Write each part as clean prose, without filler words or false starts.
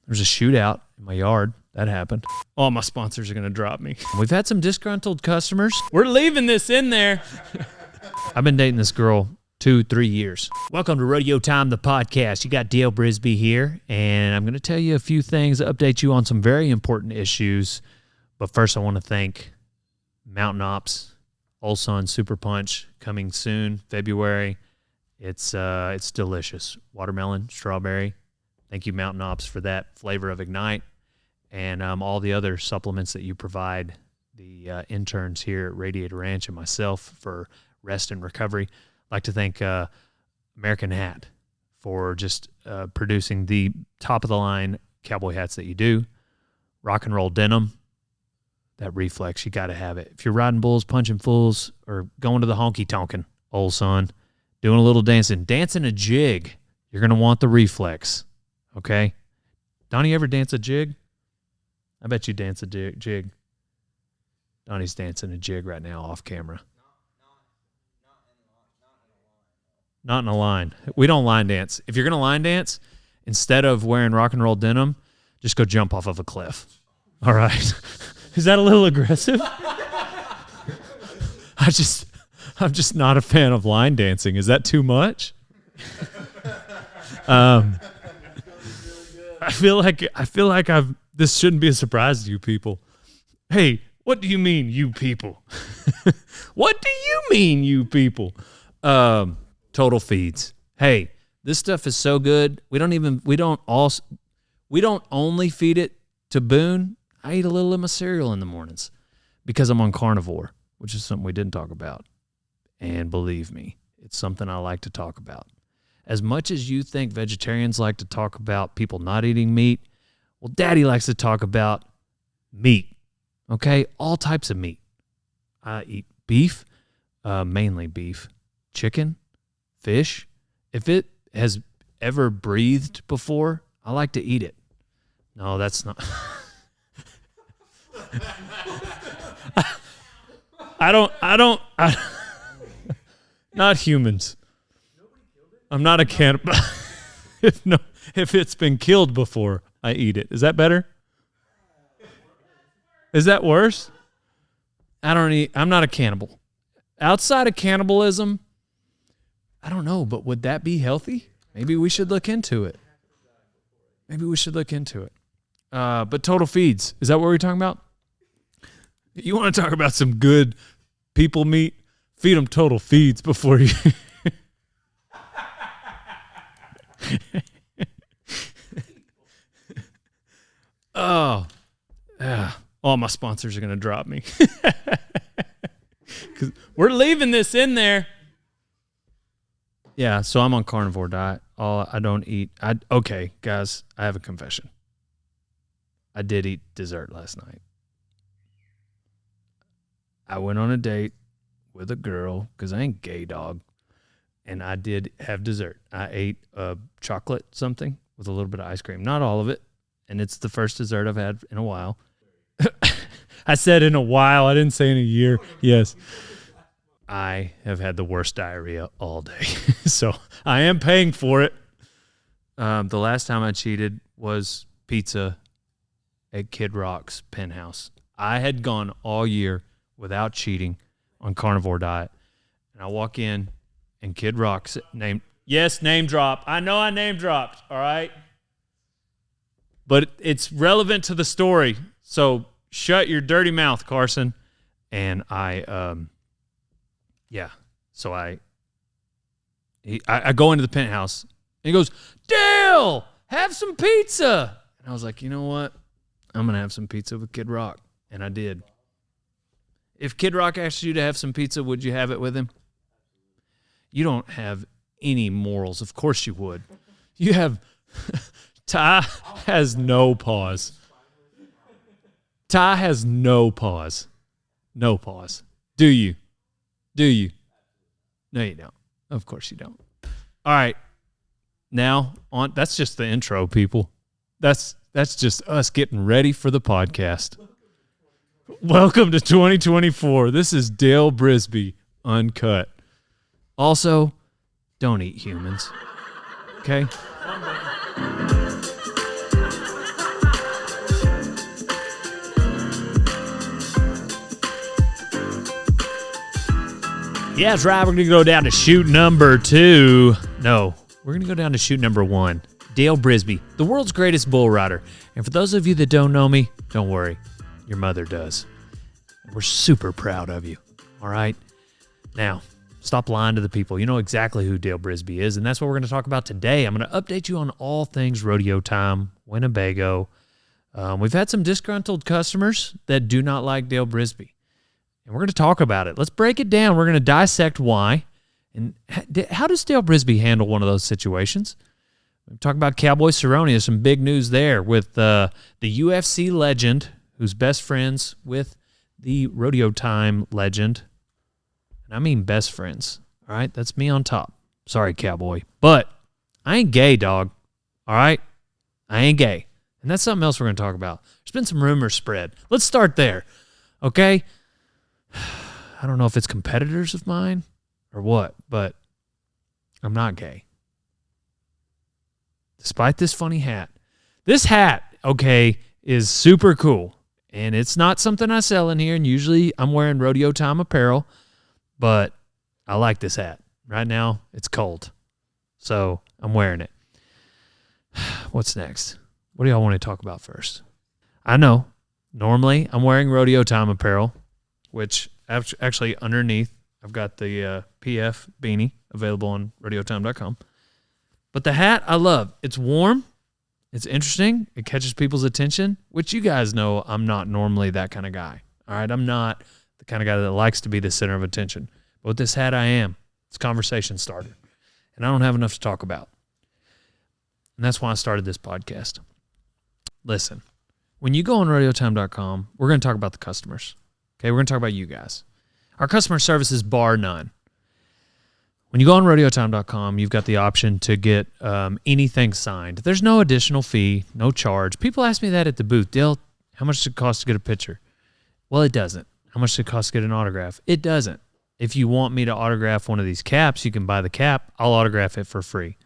There's a shootout in my yard. That happened. All my sponsors are going to drop me. We've had some disgruntled customers. We're leaving this in there. I've been dating this girl 2-3 years. Welcome to Rodeo Time, the podcast. You got Dale Brisby here, and I'm going to tell you a few things, update you on some very important issues. But first, I want to thank Mountain Ops, Old Sun Super Punch, coming soon, February. It's delicious. Watermelon, strawberry. Thank you, Mountain Ops, for that flavor of Ignite. And all the other supplements that you provide the interns here at Radiator Ranch and myself for rest and recovery. I'd like to thank American Hat for just producing the top-of-the-line cowboy hats that you do. Rock and Roll Denim, that reflex, you got to have it. If you're riding bulls, punching fools, or going to the honky-tonkin', old son, doing a little dancing a jig, you're going to want the reflex, okay? Donnie, ever dance a jig? I bet you dance a jig. Donnie's dancing a jig right now off camera. Not in a line. We don't line dance. If you're going to line dance, instead of wearing rock and roll denim, just go jump off of a cliff. All right. Is that a little aggressive? I'm just not a fan of line dancing. Is that too much? I feel like this shouldn't be a surprise to you people. Hey, what do you mean, you people? What do you mean, you people? Total Feeds. Hey, this stuff is so good. We don't only feed it to Boone. I eat a little of my cereal in the mornings because I'm on carnivore, which is something we didn't talk about. And believe me, it's something I like to talk about. As much as you think vegetarians like to talk about people not eating meat, well, Daddy likes to talk about meat, okay? All types of meat. I eat beef, mainly beef, chicken, fish. If it has ever breathed before, I like to eat it. No, that's not... I don't, not humans. I'm not a cannibal. If it's been killed before, I eat it. Is that better? Is that worse? I'm not a cannibal. Outside of cannibalism, I don't know, but would that be healthy? Maybe we should look into it. But Total Feeds, is that what we're talking about? You want to talk about some good people meat? Feed them Total Feeds before you... All my sponsors are going to drop me. 'Cause we're leaving this in there. Yeah, so I'm on carnivore diet. I don't eat. Okay, guys, I have a confession. I did eat dessert last night. I went on a date with a girl because I ain't gay, dog. And I did have dessert. I ate a chocolate something with a little bit of ice cream. Not all of it. And it's the first dessert I've had in a while. I said in a while. I didn't say in a year. Yes. I have had the worst diarrhea all day. So I am paying for it. The last time I cheated was pizza at Kid Rock's Penthouse. I had gone all year without cheating on carnivore diet. And I walk in, and Kid Rock's name drop. I know I name dropped, all right? But it's relevant to the story. So shut your dirty mouth, Carson. And I go into the Penthouse, and he goes, Dale, have some pizza. And I was like, you know what? I'm going to have some pizza with Kid Rock. And I did. If Kid Rock asked you to have some pizza, would you have it with him? You don't have any morals. Of course you would. You have... Ty has no pause. Ty has no pause. No pause. Do you? Do you? No, you don't. Of course you don't. All right. Now, that's just the intro, people. That's just us getting ready for the podcast. Welcome to 2024. This is Dale Brisby, Uncut. Also, don't eat humans. Okay? Yeah, that's right. We're going to go down to shoot number 2. No, we're going to go down to shoot number 1. Dale Brisby, the world's greatest bull rider. And for those of you that don't know me, don't worry. Your mother does. We're super proud of you. All right? Now, stop lying to the people. You know exactly who Dale Brisby is, and that's what we're going to talk about today. I'm going to update you on all things rodeo time, Winnebago. We've had some disgruntled customers that do not like Dale Brisby. And we're going to talk about it. Let's break it down. We're going to dissect why. And how does Dale Brisby handle one of those situations? We're talking about Cowboy Cerrone. There's some big news there with the UFC legend who's best friends with the Rodeo Time legend. And I mean best friends. All right? That's me on top. Sorry, Cowboy. But I ain't gay, dog. All right? I ain't gay. And that's something else we're going to talk about. There's been some rumors spread. Let's start there. Okay? I don't know if it's competitors of mine or what, but I'm not gay. Despite this funny hat. This hat, okay, is super cool. And it's not something I sell in here, and usually I'm wearing Rodeo Time apparel, but I like this hat. Right now, it's cold. So I'm wearing it. What's next? What do y'all want to talk about first? I know, normally I'm wearing Rodeo Time apparel, which actually underneath, I've got the PF beanie available on rodeotime.com. But the hat, I love. It's warm. It's interesting. It catches people's attention, which you guys know I'm not normally that kind of guy. All right, I'm not the kind of guy that likes to be the center of attention. But with this hat, I am. It's conversation starter. And I don't have enough to talk about. And that's why I started this podcast. Listen, when you go on rodeotime.com, we're going to talk about the customers. Okay, we're going to talk about you guys. Our customer service is bar none. When you go on rodeotime.com, you've got the option to get anything signed. There's no additional fee, no charge. People ask me that at the booth. Dale, how much does it cost to get a picture? Well, it doesn't. How much does it cost to get an autograph? It doesn't. If you want me to autograph one of these caps, you can buy the cap. I'll autograph it for free.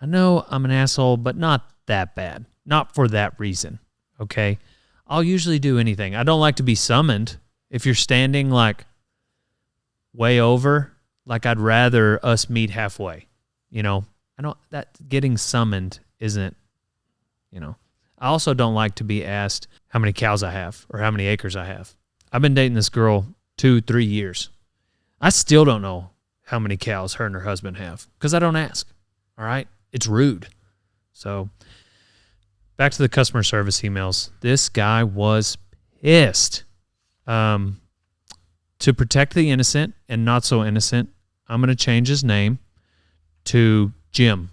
I know I'm an asshole, but not that bad. Not for that reason, okay? I'll usually do anything. I don't like to be summoned. If you're standing like way over, like I'd rather us meet halfway, you know. I don't, that getting summoned isn't, you know. I also don't like to be asked how many cows I have or how many acres I have. I've been dating this girl 2-3 years. I still don't know how many cows her and her husband have because I don't ask, all right? It's rude. So back to the customer service emails. This guy was pissed. To protect the innocent and not so innocent, I'm going to change his name to Jim.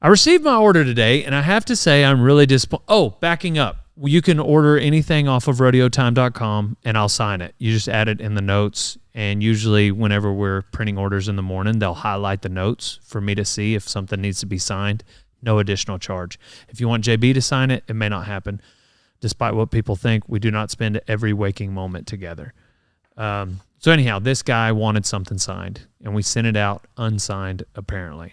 I received my order today, and I have to say I'm really disappointed. Oh, backing up. You can order anything off of rodeotime.com, and I'll sign it. You just add it in the notes, and usually whenever we're printing orders in the morning, they'll highlight the notes for me to see if something needs to be signed. No additional charge. If you want JB to sign it, it may not happen. Despite what people think, we do not spend every waking moment together. So anyhow, this guy wanted something signed, and we sent it out unsigned, apparently.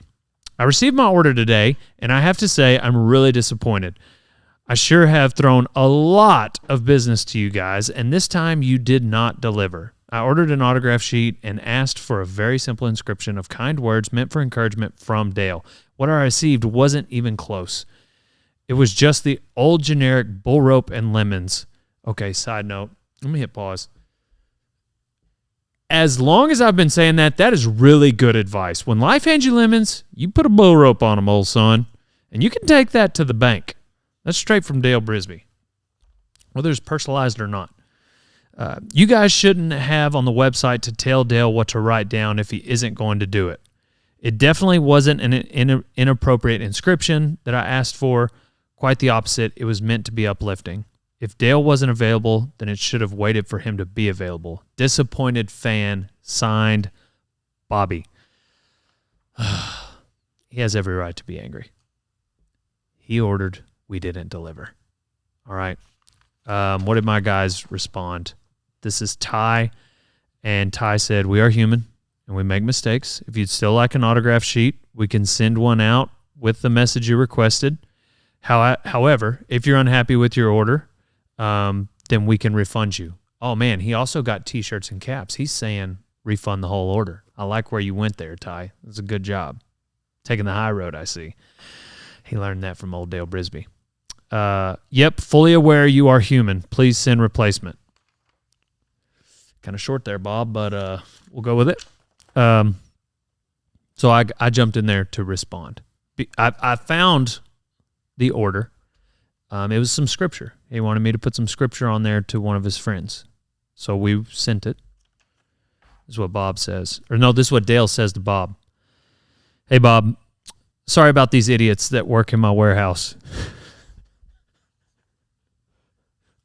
I received my order today, and I have to say I'm really disappointed. I sure have thrown a lot of business to you guys, and this time you did not deliver. I ordered an autograph sheet and asked for a very simple inscription of kind words meant for encouragement from Dale. What I received wasn't even close. It was just the old generic bull rope and lemons. Okay, side note. Let me hit pause. As long as I've been saying that, that is really good advice. When life hands you lemons, you put a bull rope on them, old son. And you can take that to the bank. That's straight from Dale Brisby. Whether it's personalized or not. You guys shouldn't have on the website to tell Dale what to write down if he isn't going to do it. It definitely wasn't an inappropriate inscription that I asked for. Quite the opposite. It was meant to be uplifting. If Dale wasn't available, then it should have waited for him to be available. Disappointed fan, signed, Bobby. He has every right to be angry. He ordered, we didn't deliver. All right. What did my guys respond? This is Ty, and Ty said, we are human, and we make mistakes. If you'd still like an autograph sheet, we can send one out with the message you requested. However, if you're unhappy with your order, then we can refund you. Oh, man, he also got T-shirts and caps. He's saying refund the whole order. I like where you went there, Ty. It's a good job. Taking the high road, I see. He learned that from old Dale Brisby. Yep, fully aware you are human. Please send replacement. Kind of short there, Bob, but we'll go with it. So I jumped in there to respond. I found the order. It was some scripture. He wanted me to put some scripture on there to one of his friends. So we sent it. This is what Bob says. Or no, this is what Dale says to Bob. Hey, Bob, sorry about these idiots that work in my warehouse.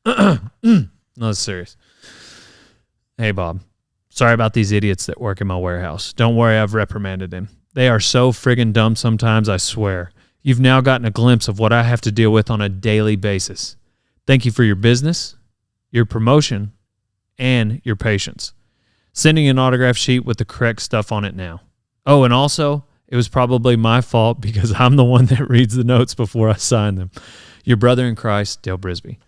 No, it's serious. Hey, Bob, sorry about these idiots that work in my warehouse. Don't worry, I've reprimanded them. They are so friggin' dumb sometimes, I swear. You've now gotten a glimpse of what I have to deal with on a daily basis. Thank you for your business, your promotion, and your patience. Sending an autograph sheet with the correct stuff on it now. Oh, and also, it was probably my fault because I'm the one that reads the notes before I sign them. Your brother in Christ, Dale Brisby.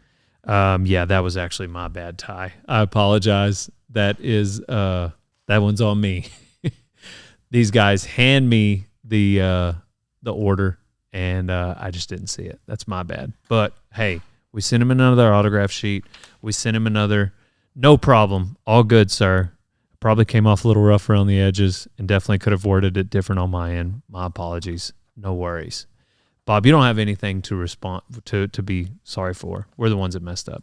Yeah, that was actually my bad, Ty. I apologize. That one's on me. These guys hand me the order, and I just didn't see it. That's my bad. But hey, we sent him another autograph sheet. We sent him another. No problem. All good, sir. Probably came off a little rough around the edges and definitely could have worded it different on my end. My apologies. No worries. Bob, you don't have anything to respond to be sorry for. We're the ones that messed up.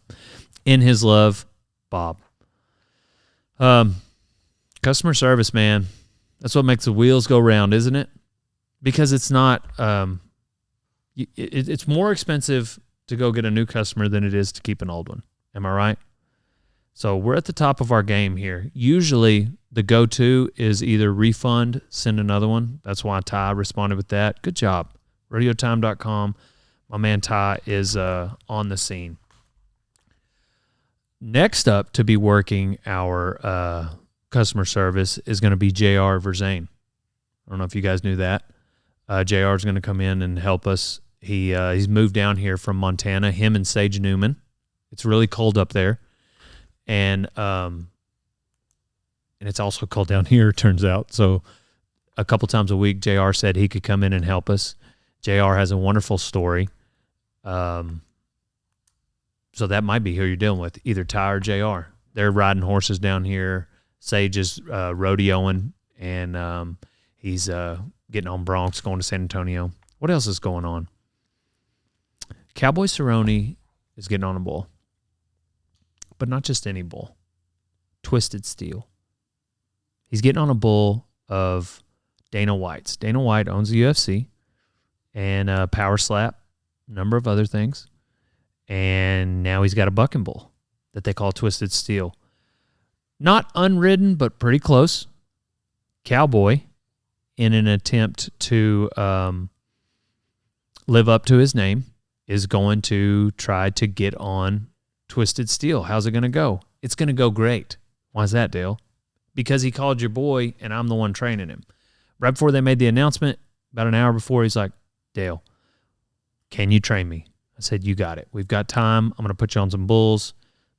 In his love, Bob. Customer service, man. That's what makes the wheels go round, isn't it? Because it's not it's more expensive to go get a new customer than it is to keep an old one. Am I right? So we're at the top of our game here. Usually the go-to is either refund, send another one. That's why Ty responded with that. Good job. RodeoTime.com. My man Ty is on the scene. Next up to be working our customer service is going to be J.R. Verzane. I don't know if you guys knew that. J.R. is going to come in and help us. He's moved down here from Montana, him and Sage Newman. It's really cold up there. And it's also cold down here, it turns out. So a couple times a week, JR said he could come in and help us. JR has a wonderful story. So that might be who you're dealing with, either Ty or JR. They're riding horses down here. Sage is rodeoing, and he's getting on broncs, going to San Antonio. What else is going on? Cowboy Cerrone is getting on a bull. But not just any bull. Twisted Steel. He's getting on a bull of Dana White's. Dana White owns the UFC and Power Slap, a number of other things. And now he's got a bucking bull that they call Twisted Steel. Not unridden, but pretty close. Cowboy, in an attempt to live up to his name, is going to try to get on Twisted Steel. How's it going to go? It's going to go great. Why is that, Dale? Because he called your boy, and I'm the one training him. Right before they made the announcement, about an hour before, he's like, Dale, can you train me? I said, you got it. We've got time. I'm going to put you on some bulls.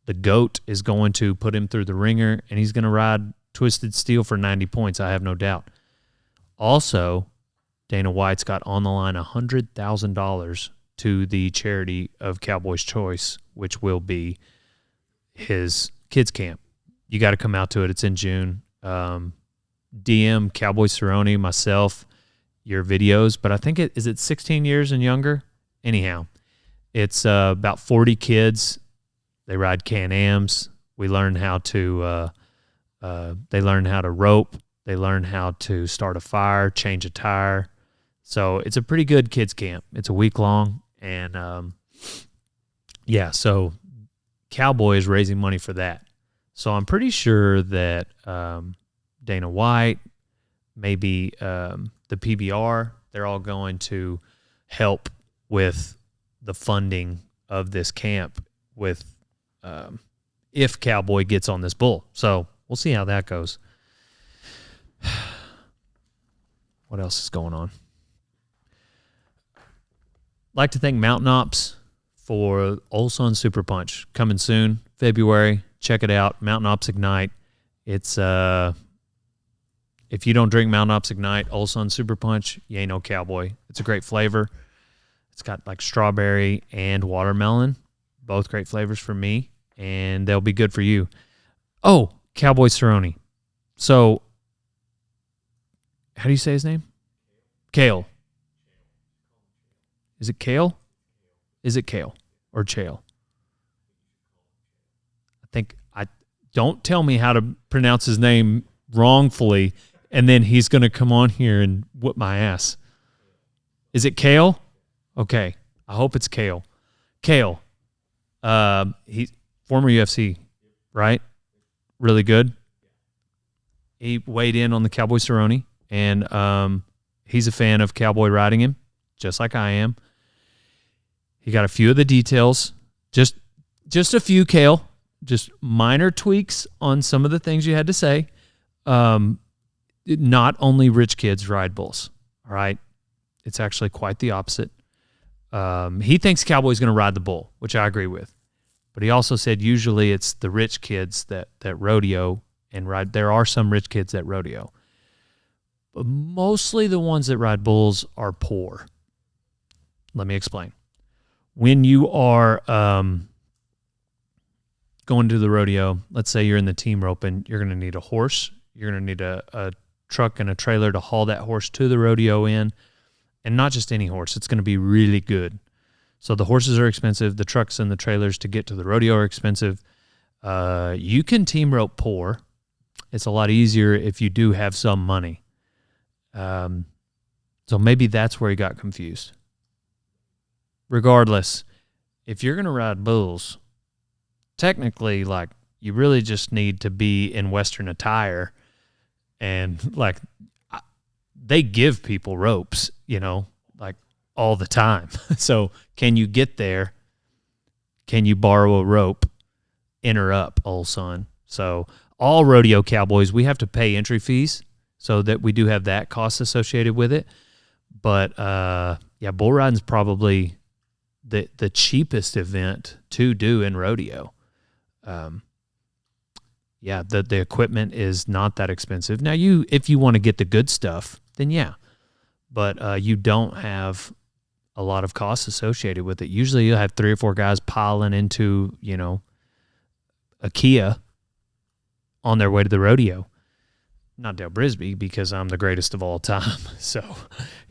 The GOAT is going to put him through the ringer, and he's going to ride Twisted Steel for 90 points, I have no doubt. Also, Dana White's got on the line $100,000 to the charity of Cowboy's Choice, which will be his kids camp. You got to come out to it. It's in June. DM Cowboy Cerrone, myself, your videos, but I think it's 16 years and younger. Anyhow, it's about 40 kids. They ride Can-Ams. We learn how to they learn how to rope. They learn how to start a fire, change a tire. So it's a pretty good kids camp. It's a week long. And, so Cowboy is raising money for that. So I'm pretty sure that Dana White, maybe the PBR, they're all going to help with the funding of this camp with if Cowboy gets on this bull. So we'll see how that goes. What else is going on? Like to thank Mountain Ops for Old Sun Super Punch coming soon, February. Check it out, Mountain Ops Ignite. It's If you don't drink Mountain Ops Ignite, Old Sun Super Punch, you ain't no cowboy. It's a great flavor. It's got like strawberry and watermelon, both great flavors for me, and they'll be good for you. Oh, Cowboy Cerrone. So, how do you say his name? Kale. Is it Kale? Is it Kale or Chale? Don't tell me how to pronounce his name wrongfully, and then he's going to come on here and whoop my ass. Is it Kale? Okay. I hope it's Kale. Kale. He's former UFC, right? Really good. He weighed in on the Cowboy Cerrone, and he's a fan of cowboy riding him, just like I am. He got a few of the details, just a few, Kale, just minor tweaks on some of the things you had to say. Not only rich kids ride bulls, all right? It's actually quite the opposite. He thinks Cowboy's going to ride the bull, which I agree with. But he also said usually it's the rich kids that rodeo and ride. There are some rich kids that rodeo. But mostly the ones that ride bulls are poor. Let me explain. When you are going to the rodeo, let's say you're in the team roping, you're going to need a horse. You're going to need a truck and a trailer to haul that horse to the rodeo in. And not just any horse. It's going to be really good. So the horses are expensive. The trucks and the trailers to get to the rodeo are expensive. You can team rope poor. It's a lot easier if you do have some money. So maybe that's where he got confused. Regardless, if you're going to ride bulls, technically, like, you really just need to be in Western attire, and like they give people ropes, like all the time. So can you get there? Can you borrow a rope? Enter up, old son. So all rodeo cowboys, we have to pay entry fees, so that we do have that cost associated with it. But bull riding is probably the cheapest event to do in rodeo. The equipment is not that expensive. Now, if you want to get the good stuff, then yeah. But you don't have a lot of costs associated with it. Usually you'll have 3 or 4 guys piling into, a Kia on their way to the rodeo. Not Dale Brisby, because I'm the greatest of all time. So,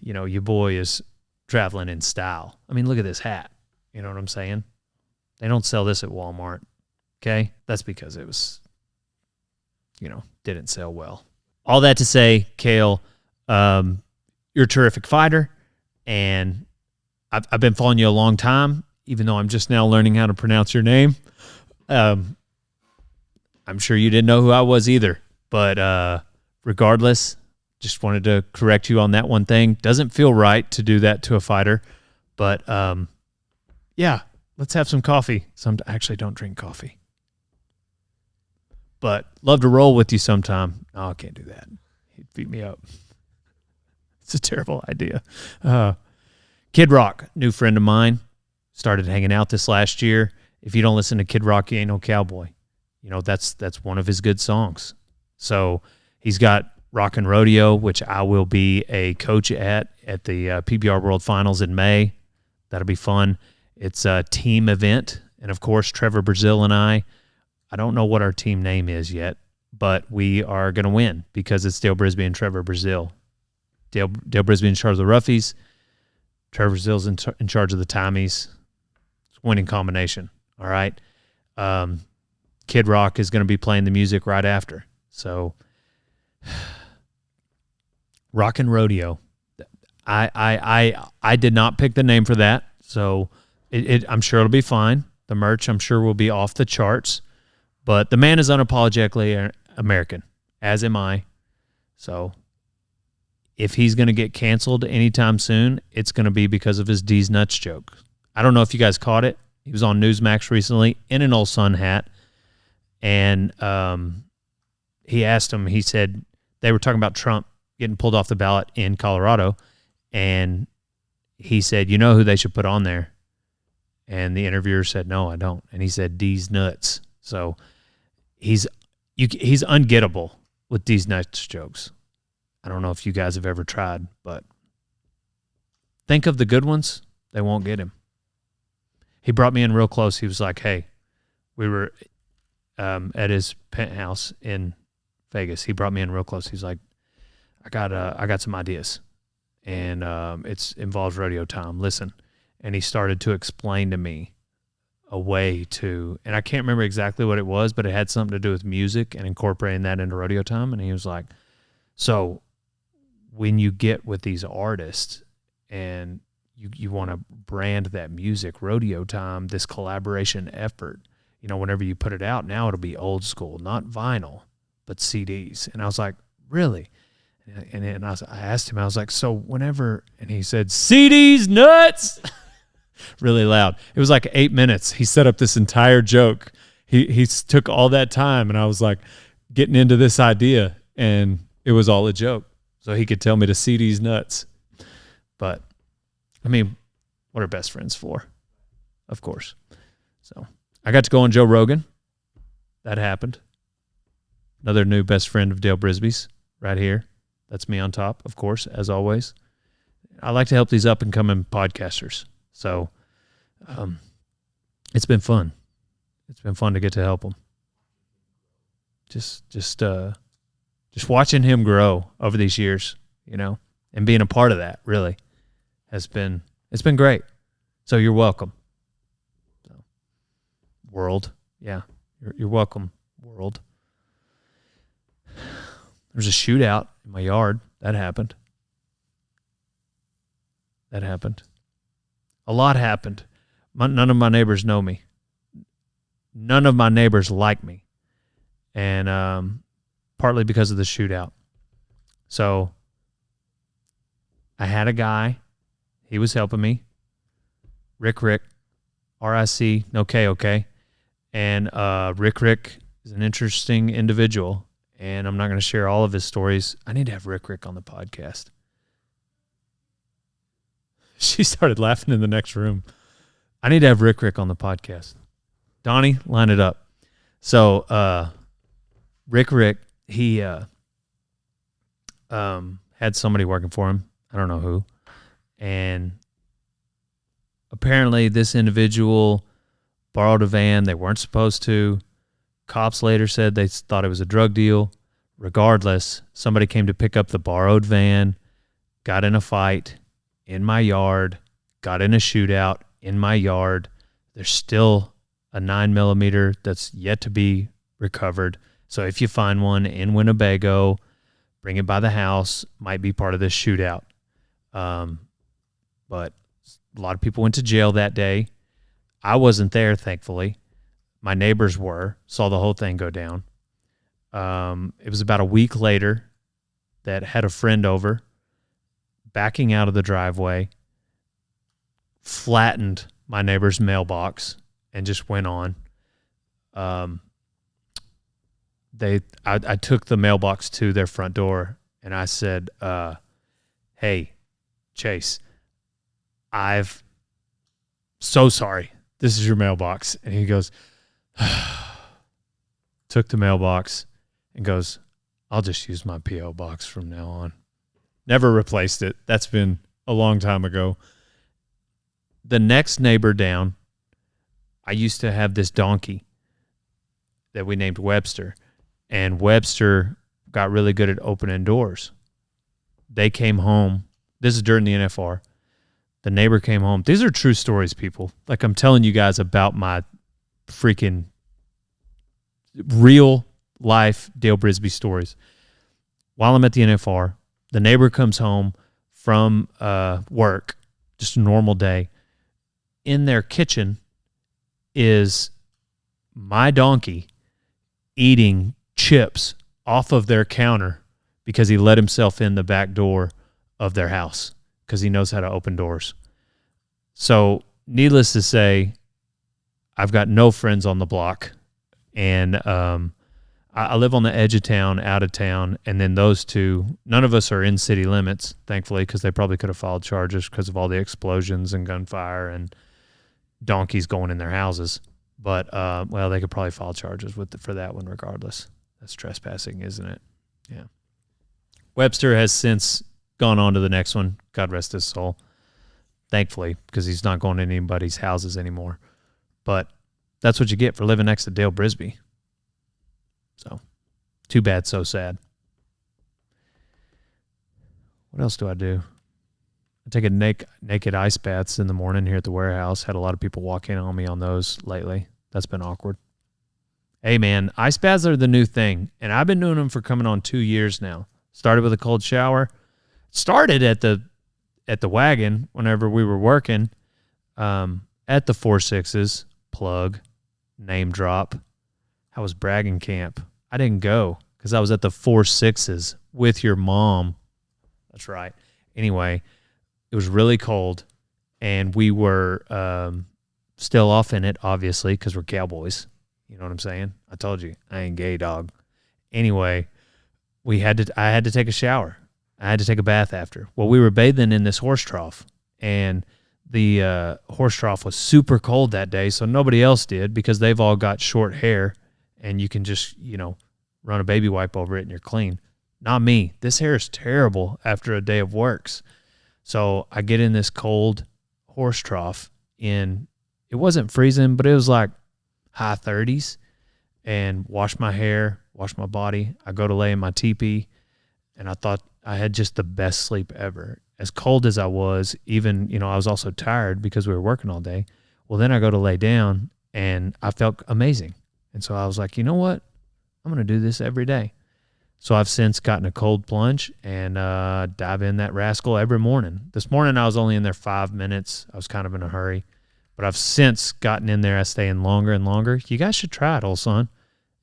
your boy is traveling in style. I mean, look at this hat. You know what I'm saying? They don't sell this at Walmart. Okay? That's because it was, didn't sell well. All that to say, Kale, you're a terrific fighter, and I've been following you a long time, even though I'm just now learning how to pronounce your name. I'm sure you didn't know who I was either, but regardless, just wanted to correct you on that one thing. Doesn't feel right to do that to a fighter, but let's have some coffee. I actually don't drink coffee, but love to roll with you sometime. Oh, I can't do that. He'd beat me up. It's a terrible idea. Kid Rock, new friend of mine, started hanging out this last year. If you don't listen to Kid Rock, you ain't no cowboy. That's one of his good songs. So he's got Rockin' Rodeo, which I will be a coach at the PBR World Finals in May. That'll be fun. It's a team event. And, of course, Trevor Brazil and I don't know what our team name is yet, but we are going to win because it's Dale Brisby and Trevor Brazil. Dale Brisby in charge of the roughies. Trevor Brazil's in charge of the Tommies. It's a winning combination. All right. Kid Rock is going to be playing the music right after. So, Rockin' Rodeo. I did not pick the name for that, so I'm sure it'll be fine. The merch, I'm sure, will be off the charts. But the man is unapologetically American, as am I. So, if he's going to get canceled anytime soon, it's going to be because of his D's Nuts joke. I don't know if you guys caught it. He was on Newsmax recently in an Old Sun hat. And he asked him, he said, they were talking about Trump getting pulled off the ballot in Colorado. And he said, you know who they should put on there? And the interviewer said, no, I don't. And he said, D's Nuts. So he's ungettable with D's Nuts jokes. I don't know if you guys have ever tried, but think of the good ones. They won't get him. He brought me in real close. He was like, hey, we were at his penthouse in Vegas. He brought me in real close. He's like, I got some ideas, and it's involves rodeo time. Listen. And he started to explain to me a way to, and I can't remember exactly what it was, but it had something to do with music and incorporating that into rodeo time. And he was like, so when you get with these artists and you want to brand that music, rodeo time, this collaboration effort, you know, whenever you put it out, now it'll be old school, not vinyl, but CDs. And I was like, really? And I asked him, I was like, so whenever, and he said, CDs nuts, really loud. It was like 8 minutes. He set up this entire joke. He took all that time, and I was like getting into this idea, and it was all a joke. So he could tell me to CDs nuts. But, I mean, what are best friends for? Of course. So I got to go on Joe Rogan. That happened. Another new best friend of Dale Brisby's right here. That's me on top, of course, as always. I like to help these up-and-coming podcasters. So it's been fun. It's been fun to get to help them. Just watching him grow over these years, you know, and being a part of that really it's been great. So you're welcome. So, world. Yeah, you're welcome, world. There's a shootout in my yard. That happened. A lot happened. None of my neighbors know me. None of my neighbors like me. And partly because of the shootout. So I had a guy. He was helping me. Rick, R-I-C, no K, okay. And Rick is an interesting individual. And I'm not going to share all of his stories. I need to have Rick on the podcast. She started laughing in the next room. I need to have Rick on the podcast. Donnie, line it up. So Rick, he had somebody working for him. I don't know who. And apparently this individual borrowed a van. They weren't supposed to. Cops later said they thought it was a drug deal. Regardless, somebody came to pick up the borrowed van, got in a fight in my yard, got in a shootout in my yard. There's still a 9mm that's yet to be recovered. So if you find one in Winnebago, bring it by the house. Might be part of this shootout. But a lot of people went to jail that day. I wasn't there, thankfully. My neighbors were, saw the whole thing go down. It was about a week later that had a friend over, backing out of the driveway, flattened my neighbor's mailbox, and just went on. I took the mailbox to their front door, and I said, hey, Chase, I've so sorry. This is your mailbox. And he goes, took the mailbox and goes, I'll just use my P.O. box from now on. Never replaced it. That's been a long time ago. The next neighbor down, I used to have this donkey that we named Webster, and Webster got really good at opening doors. They came home. This is during the NFR. The neighbor came home. These are true stories, people. Like I'm telling you guys about my freaking real life Dale Brisby stories. While I'm at the NFR, the neighbor comes home from work, just a normal day. In their kitchen is my donkey eating chips off of their counter because he let himself in the back door of their house because he knows how to open doors. So needless to say, I've got no friends on the block, and I live on the edge of town, out of town, and then those two, none of us are in city limits, thankfully, because they probably could have filed charges because of all the explosions and gunfire and donkeys going in their houses. But, well, they could probably file charges for that one regardless. That's trespassing, isn't it? Yeah. Webster has since gone on to the next one. God rest his soul. Thankfully, because he's not going to anybody's houses anymore. But that's what you get for living next to Dale Brisby. So, too bad, so sad. What else do I do? I take a naked ice baths in the morning here at the warehouse. Had a lot of people walk in on me on those lately. That's been awkward. Hey, man, ice baths are the new thing, and I've been doing them for coming on 2 years now. Started with a cold shower. Started at the wagon whenever we were working at the 4-6s, plug, name drop. I was bragging camp. I didn't go because I was at the 4-6s with your mom. That's right. Anyway, it was really cold, and we were still off in it, obviously, because we're cowboys. You know what I'm saying? I told you, I ain't gay, dog. Anyway, I had to take a shower. I had to take a bath after. Well, we were bathing in this horse trough, and the horse trough was super cold that day, so nobody else did because they've all got short hair, and you can just, run a baby wipe over it and you're clean. Not me. This hair is terrible after a day of works. So I get in this cold horse trough it wasn't freezing, but it was like high 30s, and wash my hair, wash my body. I go to lay in my teepee, and I thought I had just the best sleep ever. As cold as I was, even, I was also tired because we were working all day. Well, then I go to lay down, and I felt amazing. And so I was like, you know what? I'm going to do this every day. So I've since gotten a cold plunge and dive in that rascal every morning. This morning I was only in there 5 minutes. I was kind of in a hurry. But I've since gotten in there. I stay in longer and longer. You guys should try it, old son.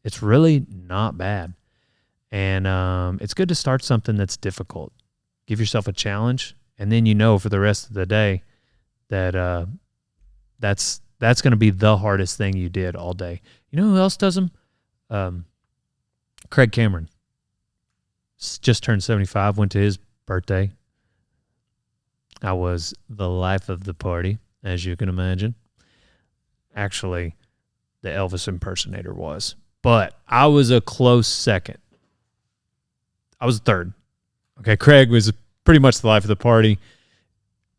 It's really not bad. And it's good to start something that's difficult. Give yourself a challenge, and then for the rest of the day that that's going to be the hardest thing you did all day. You know who else does them? Craig Cameron. Just turned 75, went to his birthday. I was the life of the party, as you can imagine. Actually, the Elvis impersonator was. But I was a close second. I was third. Okay, Craig was pretty much the life of the party.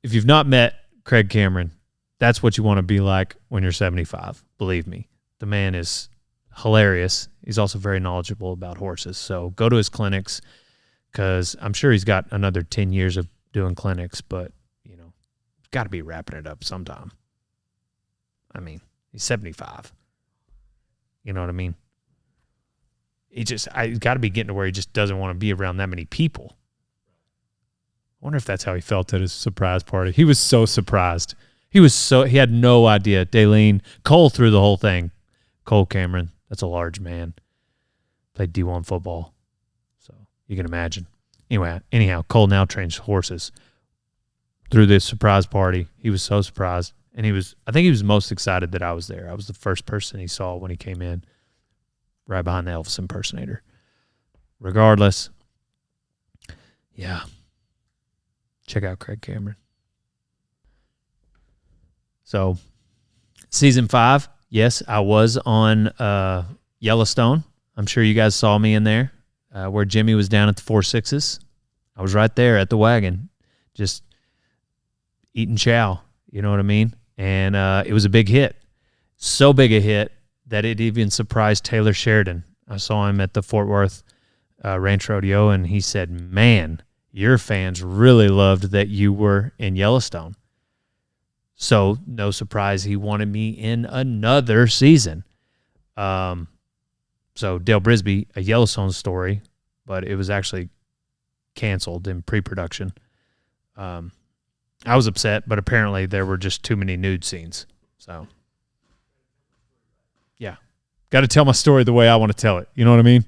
If you've not met Craig Cameron, that's what you want to be like when you're 75. Believe me. The man is hilarious. He's also very knowledgeable about horses. So go to his clinics, because I'm sure he's got another 10 years of doing clinics, but, got to be wrapping it up sometime. I mean, he's 75. You know what I mean? He's got to be getting to where he just doesn't want to be around that many people. I wonder if that's how he felt at his surprise party. He was so surprised. He had no idea. Daleen, Cole threw the whole thing. Cole Cameron, that's a large man. Played D1 football. So you can imagine. Anyhow, Cole now trains horses. Through this surprise party, he was so surprised. And I think he was most excited that I was there. I was the first person he saw when he came in, right behind the Elvis impersonator. Regardless, yeah. Check out Craig Cameron. So, season 5, yes, I was on Yellowstone. I'm sure you guys saw me in there, where Jimmy was down at the 4-6s. I was right there at the wagon, just eating chow, you know what I mean? And it was a big hit. So big a hit that it even surprised Taylor Sheridan. I saw him at the Fort Worth Ranch Rodeo, and he said, man, your fans really loved that you were in Yellowstone. So no surprise he wanted me in another season. So Dale Brisby, a Yellowstone story, but it was actually canceled in pre-production. I was upset, but apparently there were just too many nude scenes. So, yeah. Got to tell my story the way I want to tell it. You know what I mean?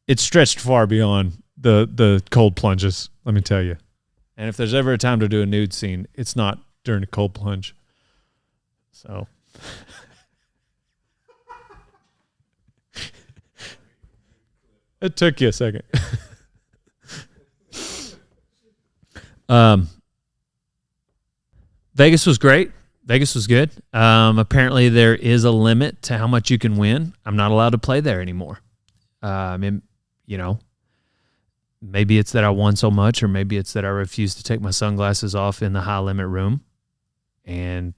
It stretched far beyond the cold plunges, let me tell you. And if there's ever a time to do a nude scene, it's not during a cold plunge. So. It took you a second. Vegas was great. Vegas was good. Apparently there is a limit to how much you can win. I'm not allowed to play there anymore. maybe it's that I won so much, or maybe it's that I refuse to take my sunglasses off in the high limit room and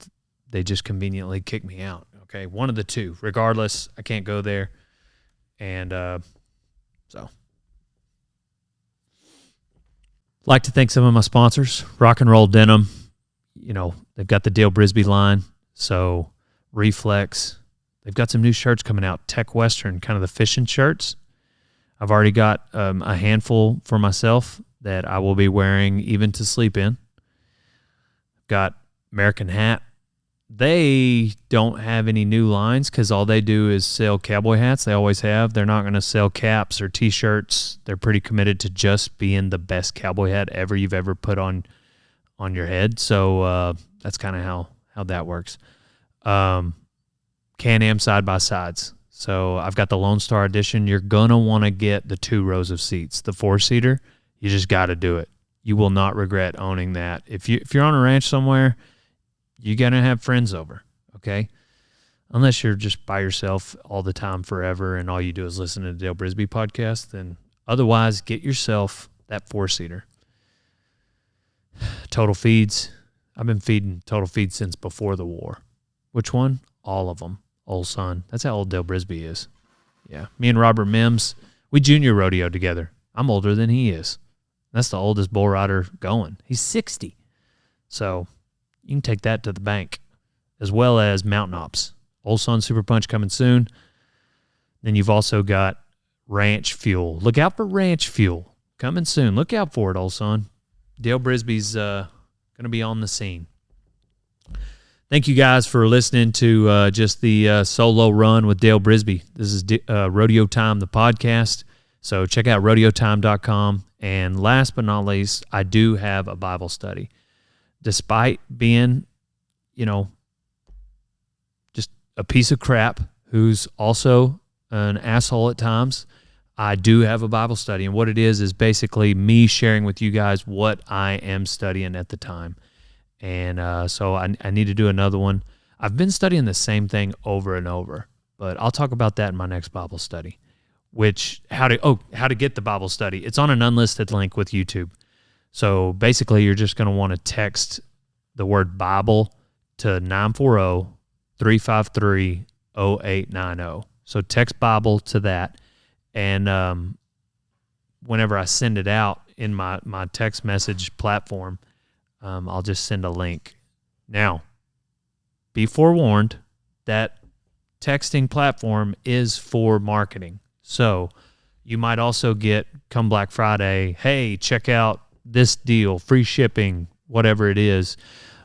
they just conveniently kick me out. Okay, one of the two. Regardless, I can't go there. And so, like to thank some of my sponsors. Rock and Roll Denim. They've got the Dale Brisby line. So, Reflex. They've got some new shirts coming out. Tech Western, kind of the fishing shirts. I've already got a handful for myself that I will be wearing even to sleep in. Got American Hat. They don't have any new lines because all they do is sell cowboy hats. They always have. They're not going to sell caps or T-shirts. They're pretty committed to just being the best cowboy hat you've ever put on your head. So that's kind of how that works. Can-Am side-by-sides. So I've got the Lone Star Edition. You're going to want to get the 2 rows of seats. The 4-seater, you just got to do it. You will not regret owning that. If you're on a ranch somewhere, you're going to have friends over, okay? Unless you're just by yourself all the time forever and all you do is listen to the Dale Brisby podcast, then otherwise get yourself that 4-seater. Total Feeds. I've been feeding Total Feeds since before the war. Which one? All of them. Old son. That's how old Dale Brisby is. Yeah. Me and Robert Mims, we junior rodeo together. I'm older than he is. That's the oldest bull rider going. He's 60. So you can take that to the bank, as well as Mountain Ops. Old Son Super Punch coming soon. Then you've also got Ranch Fuel. Look out for Ranch Fuel coming soon. Look out for it, Old Son. Dale Brisby's going to be on the scene. Thank you guys for listening to just the solo run with Dale Brisby. This is Rodeo Time, the podcast. So check out rodeotime.com. And last but not least, I do have a Bible study. Despite being, just a piece of crap who's also an asshole at times, I do have a Bible study. And what it is basically me sharing with you guys what I am studying at the time. And so I need to do another one. I've been studying the same thing over and over, but I'll talk about that in my next Bible study. How to get the Bible study. It's on an unlisted link with YouTube. So basically, you're just going to want to text the word Bible to 940-353-0890. So text Bible to that. And whenever I send it out in my text message platform, I'll just send a link. Now, be forewarned that texting platform is for marketing. So you might also get, come Black Friday, hey, check out this deal, free shipping, whatever it is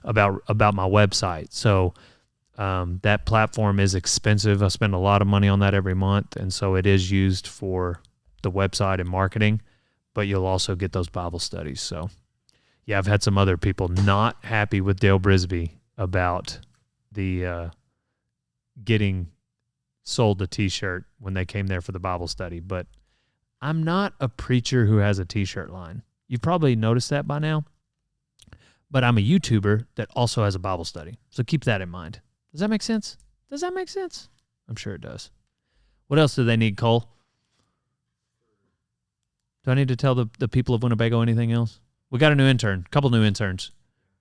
about my website. So that platform is expensive. I spend a lot of money on that every month, and so it is used for the website and marketing, but you'll also get those Bible studies. So yeah, I've had some other people not happy with Dale Brisby about the getting sold a T-shirt when they came there for the Bible study. But I'm not a preacher who has a T-shirt line. You've probably noticed that by now. But I'm a YouTuber that also has a Bible study. So keep that in mind. Does that make sense? I'm sure it does. What else do they need, Cole? Do I need to tell the people of Winnebago anything else? We got a new intern, couple new interns,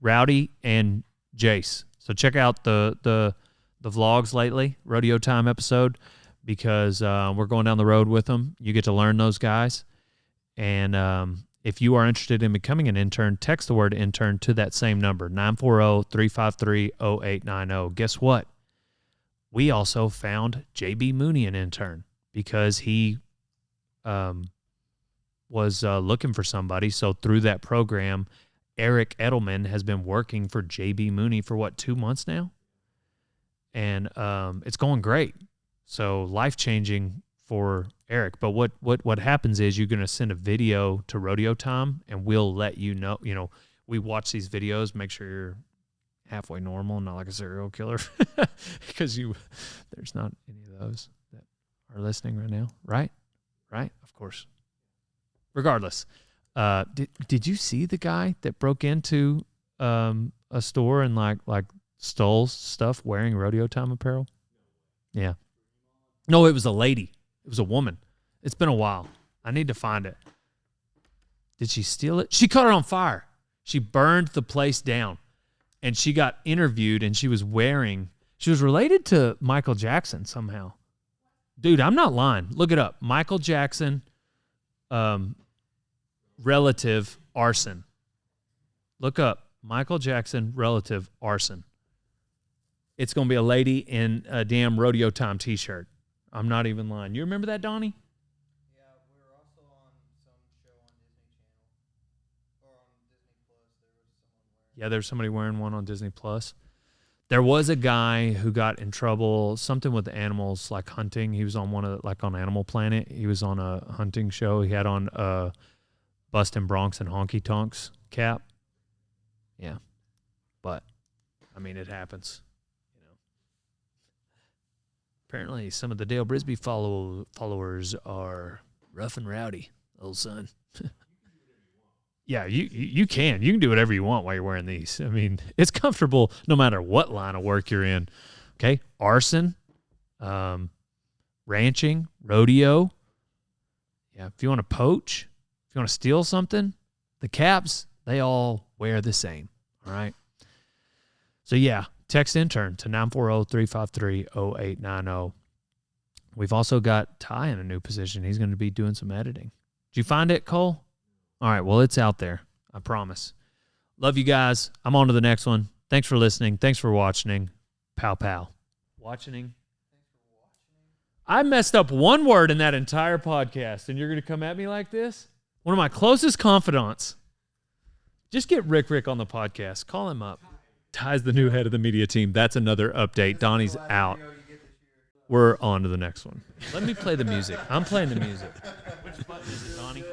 Rowdy and Jace. So check out the vlogs lately, Rodeo Time episode, because we're going down the road with them. You get to learn those guys. And if you are interested in becoming an intern, text the word intern to that same number, 940-353-0890. Guess what? We also found JB Mooney an intern because he was looking for somebody. So through that program, Eric Edelman has been working for JB Mooney for 2 months now? And it's going great. So life-changing for Eric. But what happens is you're going to send a video to Rodeo Time, and we'll let you know. We watch these videos, make sure you're halfway normal, not like a serial killer, because there's not any of those that are listening right now, right? Of course. Regardless, did you see the guy that broke into a store and like stole stuff wearing Rodeo Time apparel? Yeah. No, it was a lady. It was a woman. It's been a while. I need to find it. Did she steal it? She caught it on fire. She burned the place down. And she got interviewed, and she was related to Michael Jackson somehow. Dude, I'm not lying. Look it up. Michael Jackson, relative, arson. Look up Michael Jackson, relative, arson. It's going to be a lady in a damn Rodeo Time t-shirt. I'm not even lying. You remember that, Donnie? Yeah, we were also on some show on Disney Channel. Or on Disney Plus. There's somebody wearing one on Disney Plus. There was a guy who got in trouble, something with animals, like hunting. He was on on Animal Planet. He was on a hunting show. He had on a Bustin' Bronx and Honky Tonks cap. Yeah. But, I mean, it happens. Apparently, some of the Dale Brisby followers are rough and rowdy, old son. Yeah, you can. You can do whatever you want while you're wearing these. I mean, it's comfortable no matter what line of work you're in. Okay? Arson, ranching, rodeo. Yeah, if you want to poach, if you want to steal something, the caps, they all wear the same. All right? So, yeah. Text intern to 940-353-0890. We've also got Ty in a new position. He's going to be doing some editing. Did you find it, Cole? All right, well, it's out there. I promise. Love you guys. I'm on to the next one. Thanks for listening. Thanks for watching. Pow, pow. Watching. I messed up one word in that entire podcast, and you're going to come at me like this? One of my closest confidants. Just get Rick on the podcast. Call him up. Ty's the new head of the media team. That's another update. Donnie's out. We're on to the next one. Let me play the music. I'm playing the music. Which button is it, Donnie?